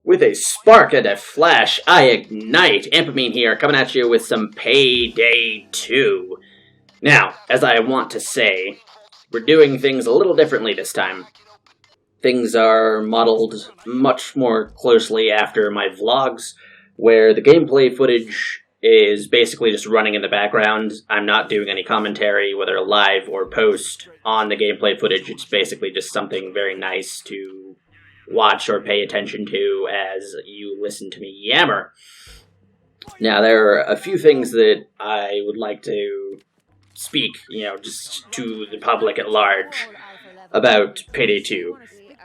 With a spark and a flash, I ignite. Ampamine here, coming at you with some Payday 2. Now, as I want to say, we're doing things a little differently this time. Things are modeled much more closely after my vlogs, where the gameplay footage is basically just running in the background. I'm not doing any commentary, whether live or post, on the gameplay footage. It's basically just something very nice to watch or pay attention to as you listen to me yammer. Now, there are a few things that I would like to speak, just to the public at large about Payday 2.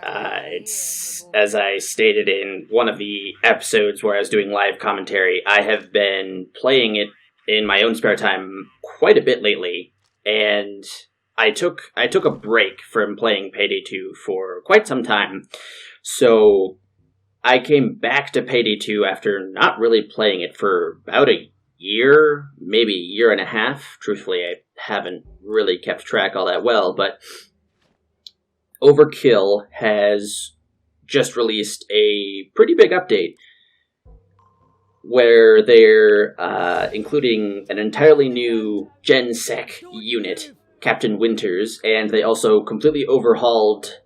It's, as I stated in one of the episodes where I was doing live commentary, I have been playing it in my own spare time quite a bit lately, and I took a break from playing Payday 2 for quite some time. So I came back to Payday 2 after not really playing it for about a year, maybe a year and a half. Truthfully, I haven't really kept track all that well, but Overkill has just released a pretty big update where they're including an entirely new Gensec unit, Captain Winters, and they also completely overhauled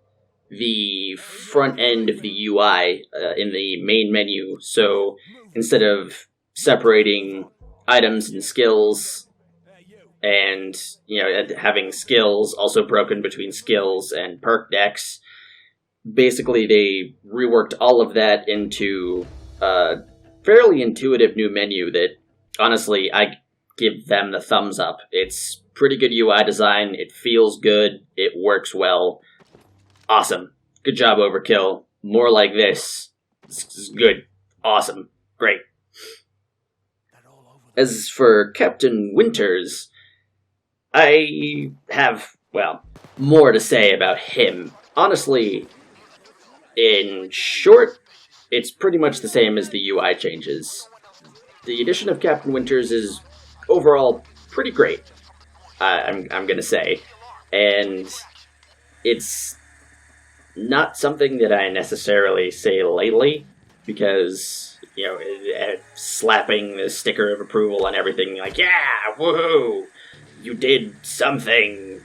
the front end of the UI in the main menu. So instead of separating items and skills and having skills also broken between skills and perk decks, basically they reworked all of that into a fairly intuitive new menu that, honestly, I give them the thumbs up. It's pretty good UI design, it feels good, it works well. Awesome. Good job, Overkill. More like this. This is good. Awesome. Great. As for Captain Winters, I have, more to say about him. Honestly, in short, it's pretty much the same as the UI changes. The addition of Captain Winters is overall pretty great, I'm gonna say. And it's not something that I necessarily say lightly, because, slapping the sticker of approval on everything, like, yeah, woohoo, you did something,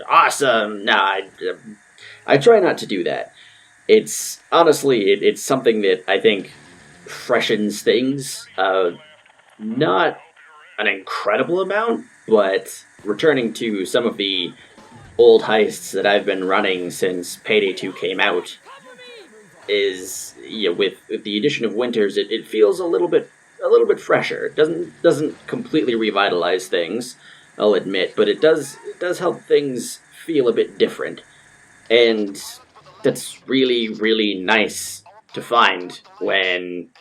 awesome. Nah, I try not to do that. It's, honestly, it's something that I think freshens things, not an incredible amount, but returning to some of the old heists that I've been running since Payday 2 came out is, with the addition of Winters, it feels a little bit fresher. It doesn't completely revitalize things, I'll admit, but it does help things feel a bit different. And that's really, really nice to find when,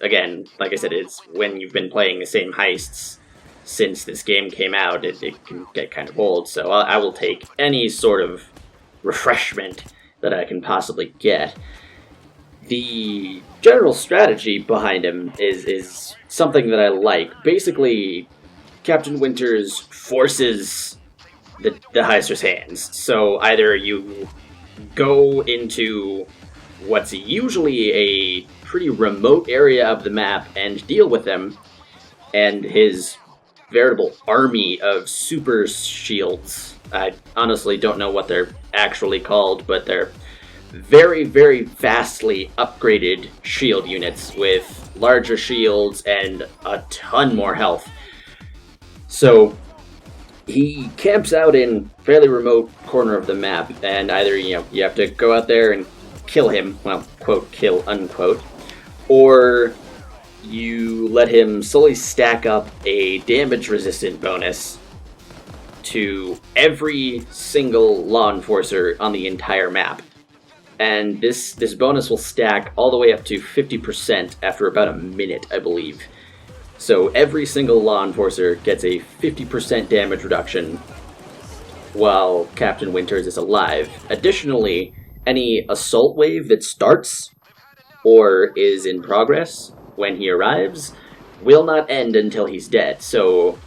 again, like I said, it's when you've been playing the same heists since this game came out, it can get kind of old, so I will take any sort of refreshment that I can possibly get. The general strategy behind him is something that I like. Basically, Captain Winters forces the heister's hands. So either you go into what's usually a pretty remote area of the map and deal with them, and his veritable army of super shields. I honestly don't know what they're actually called, but they're very, very vastly upgraded shield units with larger shields and a ton more health. So he camps out in fairly remote corner of the map, and either you have to go out there and kill him, well, quote, kill, unquote, or you let him slowly stack up a damage-resistant bonus to every single law enforcer on the entire map. And this bonus will stack all the way up to 50% after about a minute, I believe. So every single law enforcer gets a 50% damage reduction while Captain Winters is alive. Additionally, any assault wave that starts or is in progress when he arrives will not end until he's dead. So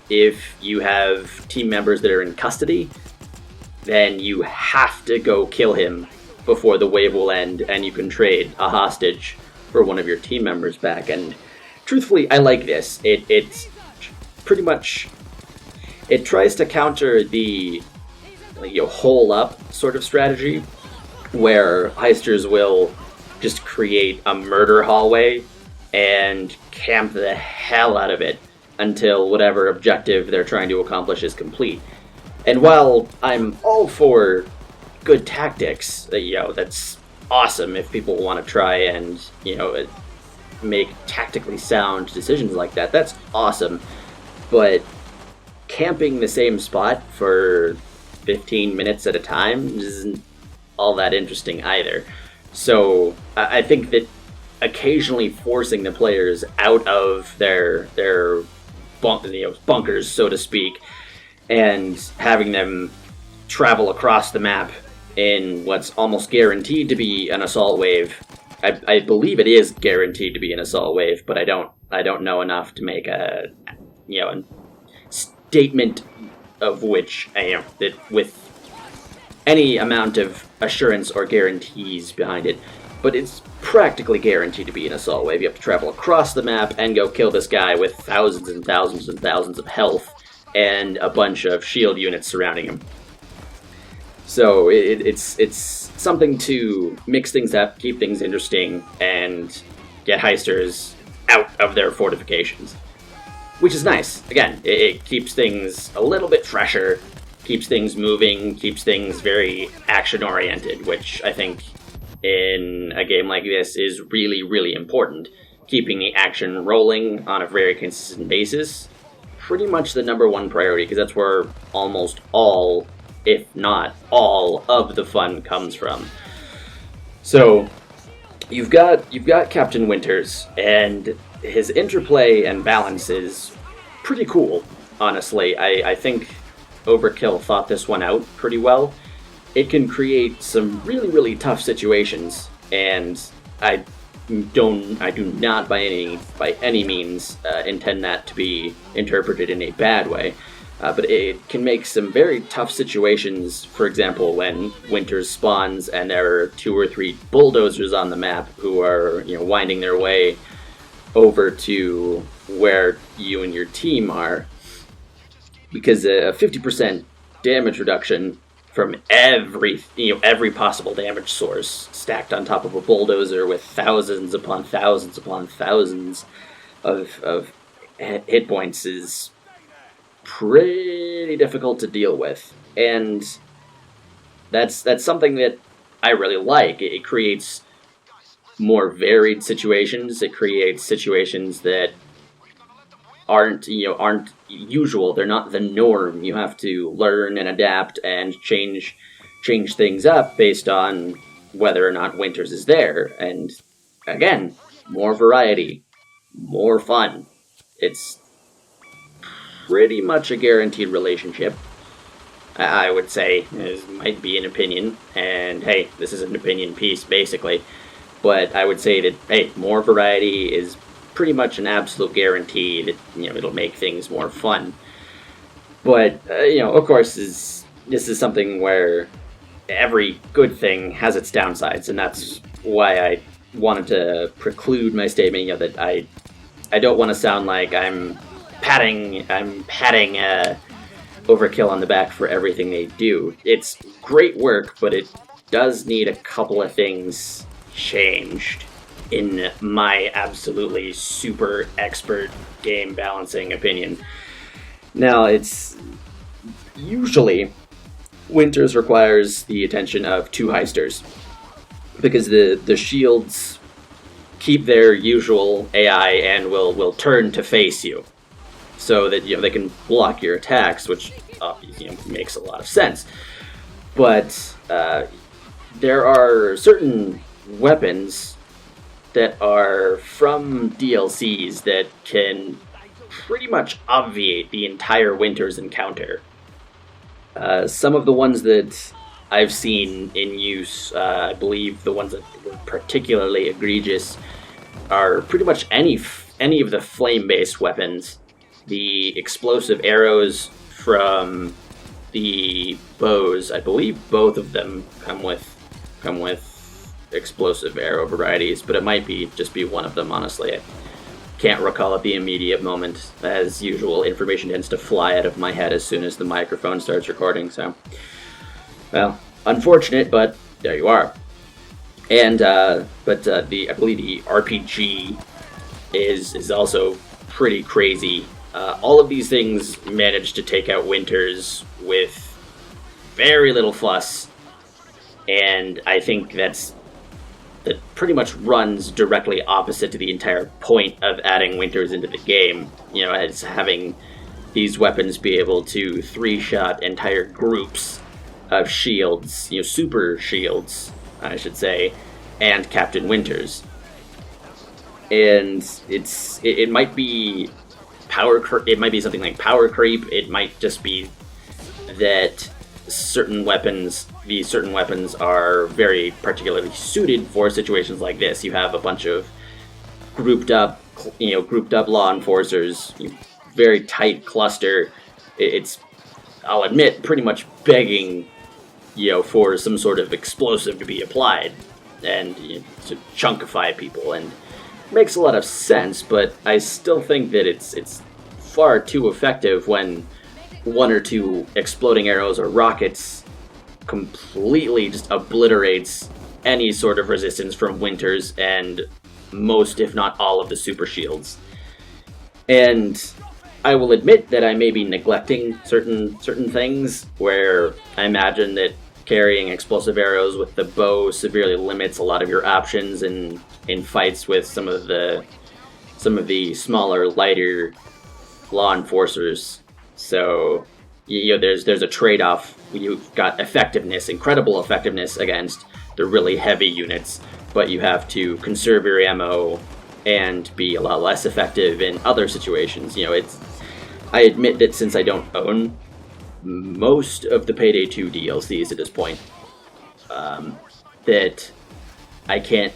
if you have team members that are in custody, then you have to go kill him before the wave will end, and you can trade a hostage for one of your team members back. And truthfully, I like this. It's pretty much, it tries to counter the hole up sort of strategy, where heisters will just create a murder hallway and camp the hell out of it until whatever objective they're trying to accomplish is complete. And while I'm all for good tactics, that's awesome if people want to try and, make tactically sound decisions like that. That's awesome. But camping the same spot for 15 minutes at a time isn't all that interesting either. So I think that occasionally forcing the players out of their bunkers, so to speak, and having them travel across the map in what's almost guaranteed to be an assault wave. I believe it is guaranteed to be an assault wave, but I don't know enough to make a statement of which that with any amount of assurance or guarantees behind it. But it's practically guaranteed to be an assault wave. You have to travel across the map and go kill this guy with thousands and thousands and thousands of health and a bunch of shield units surrounding him. So it's something to mix things up, keep things interesting, and get heisters out of their fortifications. Which is nice. Again, it keeps things a little bit fresher, keeps things moving, keeps things very action-oriented, which I think in a game like this is really, really important. Keeping the action rolling on a very consistent basis, pretty much the number one priority, because that's where almost all, if not all, of the fun comes from. So you've got Captain Winters, and his interplay and balance is pretty cool, honestly. I think Overkill thought this one out pretty well. It can create some really, really tough situations, and I do not by any means intend that to be interpreted in a bad way. But it can make some very tough situations. For example, when Winters spawns and there are 2 or 3 bulldozers on the map who are winding their way over to where you and your team are, because a 50% damage reduction from every possible damage source stacked on top of a bulldozer with thousands upon thousands upon thousands of hit points is pretty difficult to deal with. And that's something that I really like. It creates more varied situations. It creates situations that aren't usual. They're not the norm. You have to learn and adapt and change things up based on whether or not Winters is there. And again, more variety, more fun. It's pretty much a guaranteed relationship, I would say. This might be an opinion, and hey, this is an opinion piece basically, but I would say that, hey, more variety is pretty much an absolute guarantee that it'll make things more fun. But of course, this is something where every good thing has its downsides, and that's why I wanted to preclude my statement that I don't want to sound like I'm patting Overkill on the back for everything they do. It's great work, but it does need a couple of things changed, in my absolutely super expert game balancing opinion. Now, it's usually Winters requires the attention of 2 heisters, because the shields keep their usual AI and will turn to face you, so that they can block your attacks, which makes a lot of sense. But there are certain weapons that are from DLCs that can pretty much obviate the entire Winters encounter. Some of the ones that I've seen in use, I believe the ones that were particularly egregious, are pretty much any of the flame-based weapons. The explosive arrows from the bows, I believe both of them come with come with explosive arrow varieties, but it might just be one of them, honestly. I can't recall at the immediate moment. As usual, information tends to fly out of my head as soon as the microphone starts recording, so... Well, unfortunate, but there you are. And, I believe the RPG is also pretty crazy. All of these things manage to take out Winters with very little fuss, and I think that pretty much runs directly opposite to the entire point of adding Winters into the game. You know, as having these weapons be able to 3-shot entire groups of shields, you know, super shields, I should say, and Captain Winters. And it might be it might be something like power creep. It might just be that these certain weapons are very particularly suited for situations like this. You have a bunch of grouped up law enforcers, very tight cluster. It's, I'll admit, pretty much begging, for some sort of explosive to be applied and to chunkify people, and makes a lot of sense, but I still think that it's far too effective when one or two exploding arrows or rockets completely just obliterates any sort of resistance from Winters and most, if not all, of the super shields. And I will admit that I may be neglecting certain things, where I imagine that carrying explosive arrows with the bow severely limits a lot of your options in fights with some of the smaller, lighter law enforcers. So there's a trade-off. You've got effectiveness, incredible effectiveness against the really heavy units, but you have to conserve your ammo and be a lot less effective in other situations. I admit that since I don't own most of the Payday 2 DLCs at this point, that I can't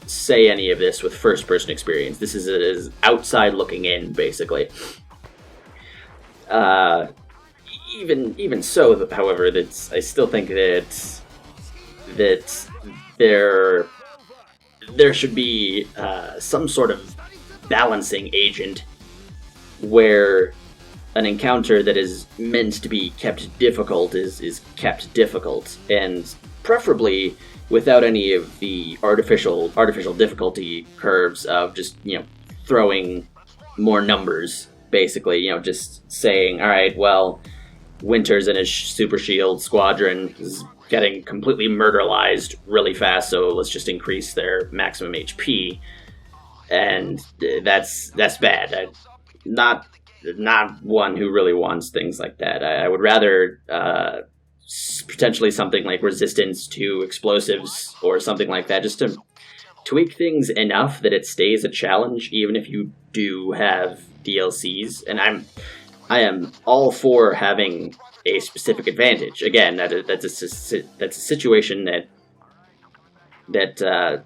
say any of this with first-person experience. This is outside looking in, basically. Even so, however, I still think that there should be some sort of balancing agent where an encounter that is meant to be kept difficult is kept difficult, and preferably without any of the artificial difficulty curves of just throwing more numbers. Basically, just saying, all right, well, Winters and his super shield squadron is getting completely murderalized really fast, so let's just increase their maximum HP, and that's bad. Not one who really wants things like that. I would rather potentially something like resistance to explosives or something like that, just to tweak things enough that it stays a challenge, even if you do have DLCs. And I am all for having a specific advantage. Again, that's a situation that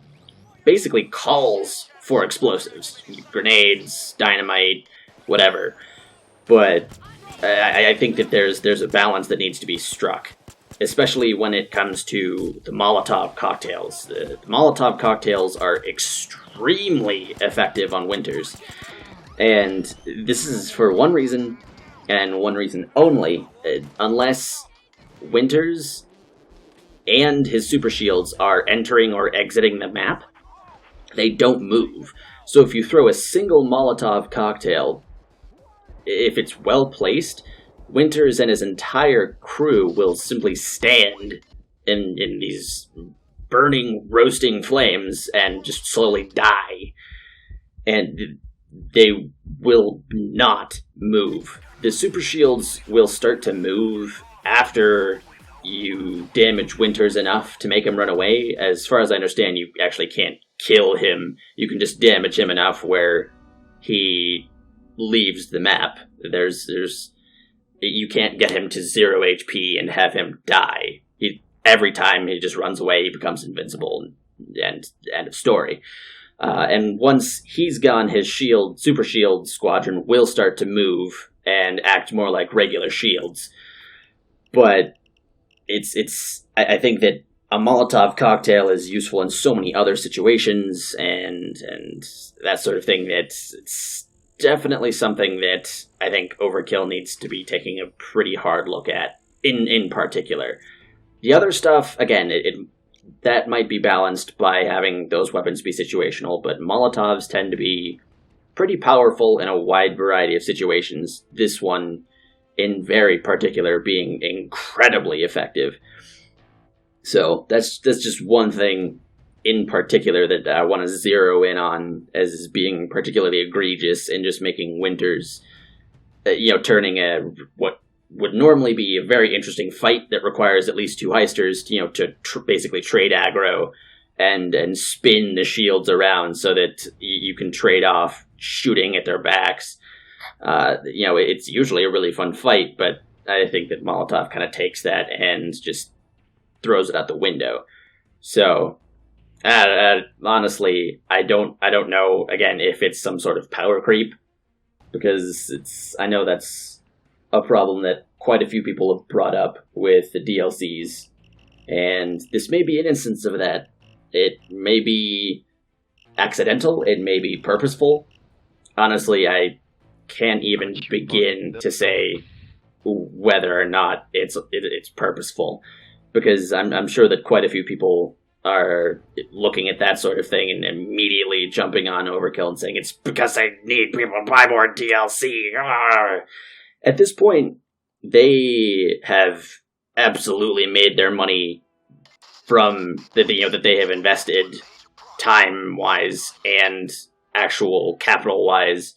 basically calls for explosives, grenades, dynamite, whatever. But I think that there's a balance that needs to be struck, especially when it comes to the Molotov cocktails. The Molotov cocktails are extremely effective on Winters, and this is for one reason, and one reason only. Unless Winters and his super shields are entering or exiting the map, they don't move. So if you throw a single Molotov cocktail, if it's well placed, Winters and his entire crew will simply stand in these burning, roasting flames and just slowly die. And they will not move. The super shields will start to move after you damage Winters enough to make him run away. As far as I understand, you actually can't kill him. You can just damage him enough where he leaves the map. You can't get him to 0 HP and have him die. Every time he just runs away, he becomes invincible, and end of story. And once he's gone, his super shield squadron will start to move and act more like regular shields. But I think that a Molotov cocktail is useful in so many other situations, and that sort of thing. It's definitely something that I think Overkill needs to be taking a pretty hard look at, in particular. The other stuff, again, that might be balanced by having those weapons be situational, but Molotovs tend to be pretty powerful in a wide variety of situations. This one, in very particular, being incredibly effective. So that's just one thing in particular that I want to zero in on as being particularly egregious in just making Winters, turning what would normally be a very interesting fight that requires at least two heisters, to basically trade aggro and spin the shields around so that you can trade off shooting at their backs. It's usually a really fun fight, but I think that Molotov kind of takes that and just throws it out the window. So, honestly, I don't know, again, if it's some sort of power creep, because I know that's a problem that quite a few people have brought up with the DLCs, and this may be an instance of that. It may be accidental, it may be purposeful. Honestly, I can't even begin to say whether or not it's purposeful, because I'm sure that quite a few people are looking at that sort of thing and immediately jumping on Overkill and saying it's because they need people to buy more DLC. At this point, they have absolutely made their money from that they have invested time-wise and actual capital-wise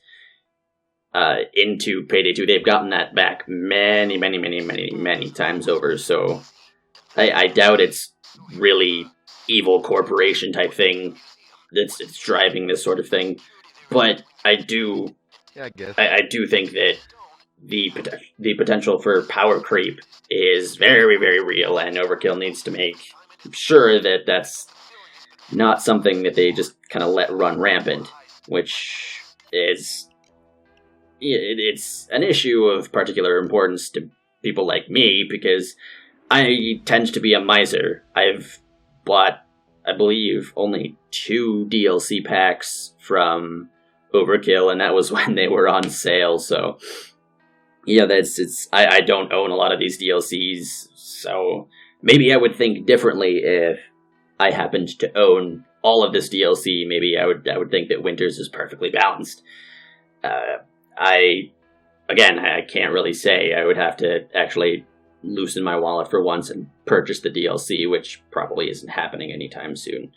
into Payday 2. They've gotten that back many, many, many, many, many times over. So I doubt it's really evil corporation type thing that's driving this sort of thing. But I do think that the potential for power creep is very, very real, and Overkill needs to make sure that that's not something that they just kind of let run rampant, which is it's an issue of particular importance to people like me, because I tend to be a miser. I've bought, I believe, only 2 DLC packs from Overkill, and that was when they were on sale. So yeah, I don't own a lot of these DLCs, so maybe I would think differently if I happened to own all of this DLC. Maybe I would think that Winters is perfectly balanced. I can't really say. I would have to actually loosen my wallet for once and purchase the DLC, which probably isn't happening anytime soon.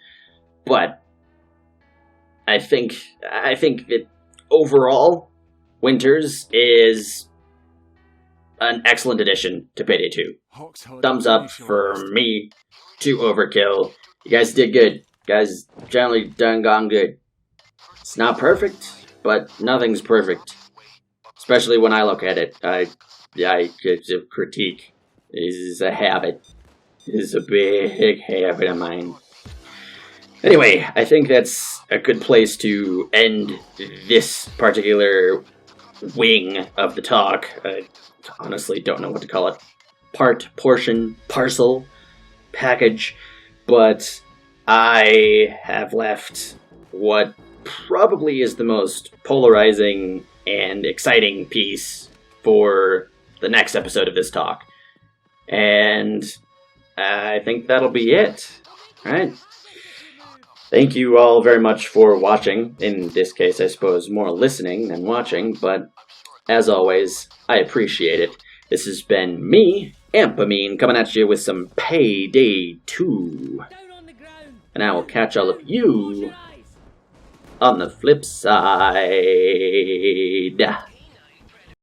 But I think that overall, Winters is an excellent addition to Payday 2. Thumbs up for me to Overkill. You guys did good. You guys generally done gone good. It's not perfect, but nothing's perfect. Especially when I look at it. Critique is a habit. It is a big habit of mine. Anyway, I think that's a good place to end this particular wing of the talk. I honestly don't know what to call it. Part, portion, parcel, package. But I have left what probably is the most polarizing and exciting piece for the next episode of this talk. And I think that'll be it. Alright. Thank you all very much for watching. In this case, I suppose more listening than watching, but as always, I appreciate it. This has been me, Ampamine, coming at you with some Payday 2. And I will catch all of you on the flip side.